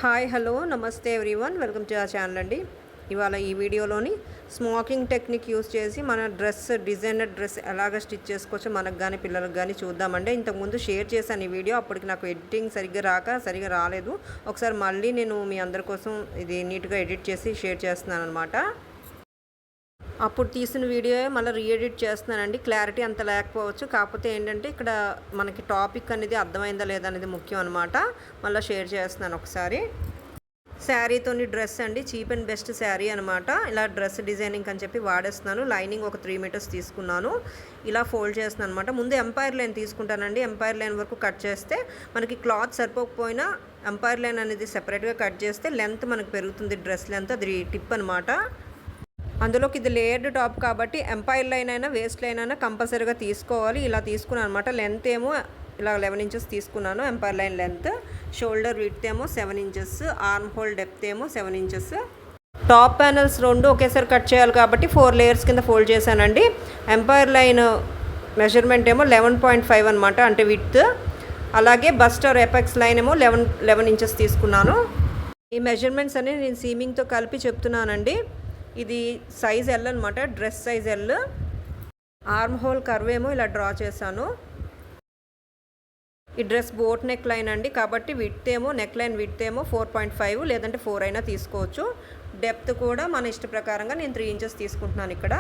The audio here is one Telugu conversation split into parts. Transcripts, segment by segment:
హాయ్ హలో నమస్తే ఎవ్రీవన్ వెల్కమ్ టు ఆ ఛానల్ అండి. ఇవాళ ఈ వీడియోలోని స్మోకింగ్ టెక్నిక్ యూస్ చేసి మన డిజైనర్ డ్రెస్ ఎలాగ స్టిచ్ చేసుకోవచ్చో మనకు కానీ పిల్లలకు కానీ చూద్దామండి. ఇంతకుముందు షేర్ చేశాను ఈ వీడియో, అప్పటికి నాకు ఎడిటింగ్ సరిగ్గా రాలేదు. ఒకసారి మళ్ళీ నేను మీ అందరి కోసం ఇది నీట్గా ఎడిట్ చేసి షేర్ చేస్తున్నాను అనమాట. అప్పుడు తీసిన వీడియో మళ్ళీ రీఎడిట్ చేస్తున్నానండి. క్లారిటీ అంత లేకపోవచ్చు, కాకపోతే ఏంటంటే ఇక్కడ మనకి టాపిక్ అనేది అర్థమైందా లేదా అనేది ముఖ్యం అనమాట. మళ్ళీ షేర్ చేస్తున్నాను ఒకసారి. శారీతోని డ్రెస్ అండి, చీప్ అండ్ బెస్ట్ శారీ అనమాట. ఇలా డ్రెస్ డిజైనింగ్ అని చెప్పి వాడేస్తున్నాను. లైనింగ్ ఒక 3 మీటర్స్ తీసుకున్నాను. ఇలా ఫోల్డ్ చేస్తున్నాను అనమాట. ముందు ఎంపైర్ లైన్ తీసుకుంటానండి. ఎంపైర్ లైన్ వరకు కట్ చేస్తే మనకి క్లాత్ సరిపోకపోయినా ఎంపైర్ లైన్ అనేది సెపరేట్గా కట్ చేస్తే లెంత్ మనకు పెరుగుతుంది. డ్రెస్ లెంత్ అది టిప్ అనమాట. అందులోకి ఇది లేయర్డ్ టాప్ కాబట్టి ఎంపైర్ లైన్ అయినా వేస్ట్ లైన్ అయినా కంపల్సరీగా తీసుకోవాలి. ఇలా తీసుకున్నాను అనమాట. లెంత్ ఏమో ఇలా 11 ఇంచెస్ తీసుకున్నాను empire line length. Shoulder width ఏమో 7 ఇంచెస్, ఆర్మ్ హోల్ డెప్త్ ఏమో 7 ఇంచెస్. టాప్ ప్యానల్స్ రెండు ఒకేసారి కట్ చేయాలి కాబట్టి 4 లేయర్స్ కింద ఫోల్డ్ చేశానండి. ఎంపైర్ లైన్ మెజర్మెంట్ ఏమో 11.5 అనమాట, అంటే విడ్త్. అలాగే బస్టర్ ఎపెక్స్ లైన్ ఏమో 11 ఇంచెస్ తీసుకున్నాను. ఈ మెజర్మెంట్స్ అనేవి నేను సీమింగ్తో కలిపి చెప్తున్నానండి. ఇది సైజ్ ఎల్ అనమాట, dress size L. Arm hole curve ఏమో ఇలా డ్రా చేశాను. ఈ డ్రెస్ బోట్ నెక్ లైన్ అండి, కాబట్టి విడ్త్ ఏమో నెక్ లైన్ విడ్త్ ఏమో 4.5 లేదంటే 4 అయినా తీసుకోవచ్చు. డెప్త్ కూడా మన ఇష్ట ప్రకారంగా నేను 3 ఇంచెస్ తీసుకుంటున్నాను. ఇక్కడ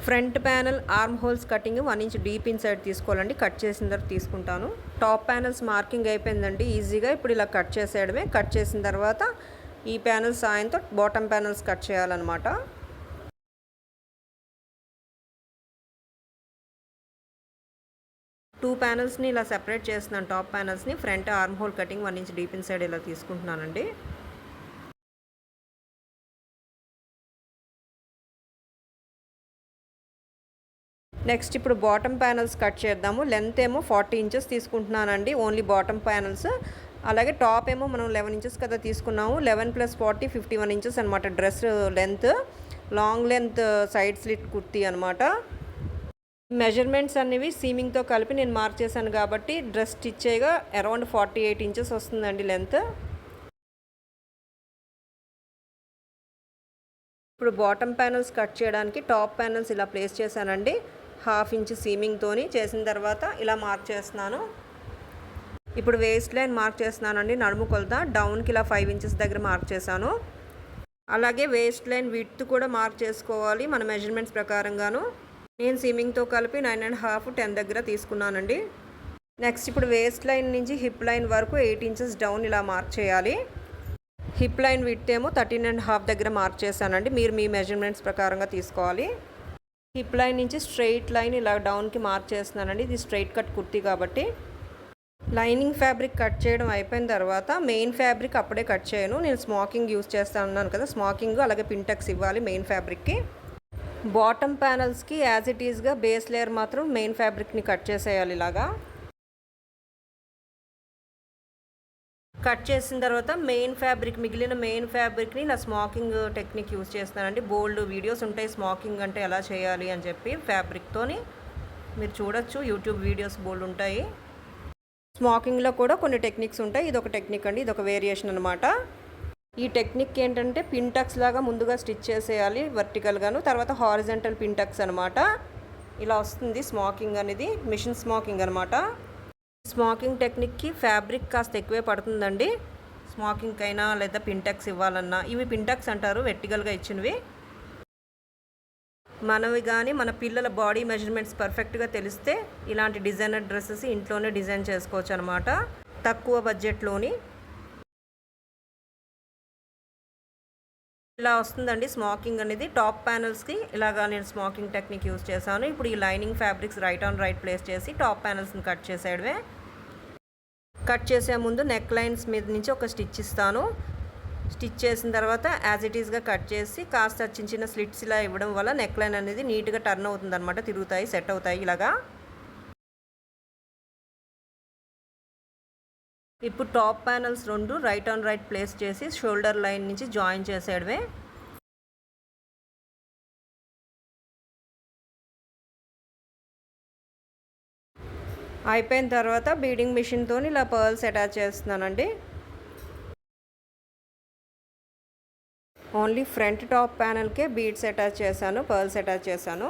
front panel arm holes cutting 1 inch deep in side తీసుకోవాలండి. కట్ చేసిన తర్వాత తీసుకుంటాను. టాప్ ప్యానల్స్ మార్కింగ్ అయిపోయిందండి ఈజీగా. ఇప్పుడు ఇలా కట్ చేసేయడమే. కట్ చేసిన తర్వాత ఈ ప్యానల్ సాయంతో బాటమ్ ప్యానల్స్ కట్ చేయాలన్నమాట. టూ ప్యానల్స్ని ఇలా సెపరేట్ చేస్తున్నాను. టాప్ ప్యానల్స్ని front arm hole cutting 1 inch deep inside ఇలా తీసుకుంటున్నానండి. నెక్స్ట్ ఇప్పుడు బాటమ్ ప్యానల్స్ కట్ చేద్దాము. లెంత్ ఏమో 40 ఇంచెస్ తీసుకుంటున్నానండి, ఓన్లీ బాటమ్ ప్యానల్స్. అలాగే టాప్ ఏమో మనం 11 ఇంచెస్ కదా తీసుకున్నాము. 11 + 40 51 ఇంచెస్ అనమాట dress length. Long length side slit kurti అనమాట. మెజర్మెంట్స్ అనేవి సీమింగ్తో కలిపి నేను మార్క్ చేశాను కాబట్టి డ్రెస్ స్టిచ్ చేయగా అరౌండ్ 48 ఇంచెస్ వస్తుందండి లెంత్. ఇప్పుడు బాటమ్ ప్యానల్స్ కట్ చేయడానికి టాప్ ప్యానల్స్ ఇలా ప్లేస్ చేశానండి. 1/2 ఇంచ్ సీమింగ్తోని చేసిన తర్వాత ఇలా మార్క్ చేస్తున్నాను. ఇప్పుడు వేస్ట్ లైన్ మార్క్ చేస్తున్నానండి. నడుము కొలత డౌన్కి ఇలా 5 ఇంచెస్ దగ్గర మార్క్ చేశాను. అలాగే వేస్ట్ లైన్ విడ్త్ కూడా మార్క్ చేసుకోవాలి మన మెజర్మెంట్స్ ప్రకారంగాను. నేను సీమింగ్తో కలిపి 9.5 10 దగ్గర తీసుకున్నానండి. నెక్స్ట్ ఇప్పుడు వేస్ట్ లైన్ నుంచి హిప్ లైన్ వరకు 8 ఇంచెస్ డౌన్ ఇలా మార్క్ చేయాలి. హిప్ లైన్ విడ్త్ ఏమో 13.5 దగ్గర మార్క్ చేశానండి. మీరు మీ మెజర్మెంట్స్ ప్రకారంగా తీసుకోవాలి. హిప్ లైన్ నుంచి స్ట్రైట్ లైన్ ఇలా డౌన్కి మార్క్ చేస్తున్నానండి. ఇది స్ట్రైట్ కట్ కుర్తీ కాబట్టి. లైనింగ్ ఫ్యాబ్రిక్ కట్ చేయడం అయిపోయిన తర్వాత మెయిన్ ఫ్యాబ్రిక్ అప్పుడే కట్ చేయను. నేను స్మోకింగ్ యూస్ చేస్తా ఉన్నాను కదా, స్మోకింగ్ అలాగే పింటెక్స్ ఇవ్వాలి మెయిన్ ఫ్యాబ్రిక్కి. బాటమ్ ప్యానల్స్కి యాజ్ ఇట్ ఈస్గా బేస్ లేయర్ మాత్రం మెయిన్ ఫ్యాబ్రిక్ని కట్ చేసేయాలి. ఇలాగా కట్ చేసిన తర్వాత మిగిలిన మెయిన్ ఫ్యాబ్రిక్ని ఇలా స్మోకింగ్ టెక్నిక్ యూస్ చేస్తానండి. బోల్డ్ వీడియోస్ ఉంటాయి స్మోకింగ్ అంటే ఎలా చేయాలి అని చెప్పి ఫ్యాబ్రిక్తోని. మీరు చూడొచ్చు, యూట్యూబ్ వీడియోస్ బోల్డ్ ఉంటాయి. స్మోకింగ్లో కూడా కొన్ని టెక్నిక్స్ ఉంటాయి. ఇది ఒక టెక్నిక్ అండి, ఇది ఒక వేరియేషన్ అనమాట. ఈ టెక్నిక్ ఏంటంటే పింటక్స్ లాగా ముందుగా స్టిచ్ చేసేయాలి వర్టికల్గాను, తర్వాత హారిజంటల్ పింటక్స్ అనమాట. ఇలా వస్తుంది స్మోకింగ్ అనేది, మిషన్ స్మోకింగ్ అనమాట. స్మోకింగ్ టెక్నిక్కి ఫ్యాబ్రిక్ కాస్త ఎక్కువే పడుతుందండి, స్మోకింగ్కి అయినా లేదా పింటక్స్ ఇవ్వాలన్నా. ఇవి పింటక్స్ అంటారు వెర్టికల్గా ఇచ్చినవి. మనవి కానీ మన పిల్లల బాడీ మెజర్మెంట్స్ పర్ఫెక్ట్గా తెలిస్తే ఇలాంటి డిజైనర్ డ్రెస్సెస్ ఇంట్లోనే డిజైన్ చేసుకోవచ్చు అనమాట, తక్కువ బడ్జెట్లోని. ఇలా వస్తుందండి స్మోకింగ్ అనేది. టాప్ ప్యానల్స్కి ఇలాగా నేను స్మోకింగ్ టెక్నిక్ యూస్ చేశాను. ఇప్పుడు ఈ lining fabrics right on right place చేసి టాప్ ప్యానల్స్ని కట్ చేసేయడమే. కట్ చేసే ముందు నెక్ లైన్స్ మీద నుంచి ఒక స్టిచ్ ఇస్తాను. స్టిచ్ చేసిన తర్వాత యాజ్ ఇట్ ఈస్గా కట్ చేసి కాస్త చిన్న చిన్న స్లిట్స్ ఇలా ఇవ్వడం వల్ల నెక్ లైన్ అనేది నీట్గా టర్న్ అవుతుంది అనమాట, తిరుగుతాయి, సెట్ అవుతాయి ఇలాగా. ఇప్పుడు టాప్ ప్యానల్స్ రెండు రైట్ ఆన్ రైట్ ప్లేస్ చేసి షోల్డర్ లైన్ నుంచి జాయిన్ చేసేయడమే. అయిపోయిన తర్వాత బీడింగ్ మిషన్తో ఇలా పర్ల్స్ అటాచ్ చేస్తున్నానండి. ఓన్లీ ఫ్రంట్ టాప్ ప్యానెల్కే బీడ్స్ అటాచ్ చేశాను, పర్ల్స్ అటాచ్ చేశాను.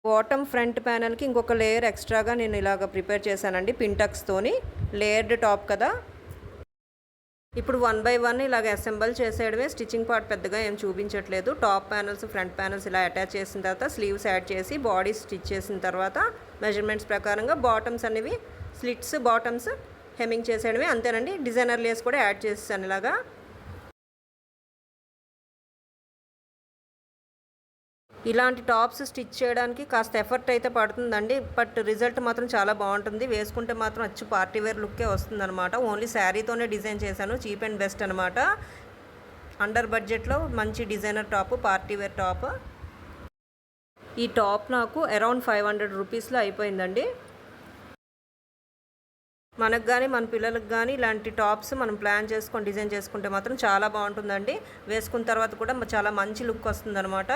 బాటమ్ ఫ్రంట్ ప్యానెల్కి ఇంకొక లేయర్ ఎక్స్ట్రాగా నేను ఇలాగ ప్రిపేర్ చేశానండి పింటక్స్తోని. లేయర్డ్ టాప్ కదా. ఇప్పుడు 1 బై 1 ఇలాగ అసెంబుల్ చేసేయడమే. స్టిచ్చింగ్ పార్ట్ పెద్దగా ఏం చూపించట్లేదు. టాప్ ప్యానెల్స్, ఫ్రంట్ ప్యానెల్స్ ఇలా అటాచ్ చేసిన తర్వాత స్లీవ్స్ యాడ్ చేసి బాడీ స్టిచ్ చేసిన తర్వాత మెజర్మెంట్స్ ప్రకారంగా బాటమ్స్ అనేవి స్లిట్స్, బాటమ్స్ హెమ్మింగ్ చేసేయడమే. అంతేనండి. డిజైనర్ లేస్ కూడా యాడ్ చేసేసాను ఇలాగా. ఇలాంటి టాప్స్ స్టిచ్ చేయడానికి కాస్త ఎఫర్ట్ అయితే పడుతుందండి, బట్ రిజల్ట్ మాత్రం చాలా బాగుంటుంది. వేసుకుంటే మాత్రం అచ్చు పార్టీ వేర్ లుక్కే వస్తుందన్నమాట. ఓన్లీ శారీతోనే డిజైన్ చేశాను. చీప్ అండ్ బెస్ట్ అనమాట. అండర్ బడ్జెట్లో మంచి designer top, party wear top. ఈ టాప్ నాకు అరౌండ్ 500 రూపీస్లో అయిపోయిందండి. మనకు కానీ మన పిల్లలకు కానీ ఇలాంటి టాప్స్ మనం ప్లాన్ చేసుకొని డిజైన్ చేసుకుంటే మాత్రం చాలా బాగుంటుందండి. వేసుకున్న తర్వాత కూడా చాలా మంచి లుక్ వస్తుందన్నమాట.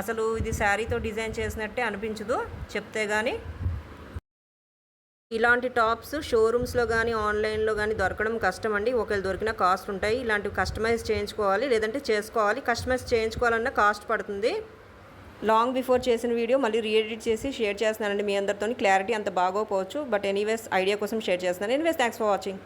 అసలు ఇది శారీతో డిజైన్ చేసినట్టే అనిపించదు చెప్తే కానీ. ఇలాంటి టాప్స్ షోరూమ్స్లో కానీ ఆన్లైన్లో కానీ దొరకడం కష్టం అండి. ఒకవేళ దొరికిన కాస్ట్ ఉంటాయి. ఇలాంటివి కస్టమైజ్ చేయించుకోవాలి, లేదంటే చేసుకోవాలి. కస్టమైజ్ చేయించుకోవాలన్నా కాస్ట్ పడుతుంది. లాంగ్ బిఫోర్ చేసిన వీడియో మళ్ళీ రీఎడిట్ చేసి షేర్ చేస్తున్నానండి మీ అందరితో. క్లారిటీ అంత బాగోపోవచ్చు, బట్ ఎనీవేస్ ఐడియా కోసం షేర్ చేస్తున్నాను. Anyways thanks for watching.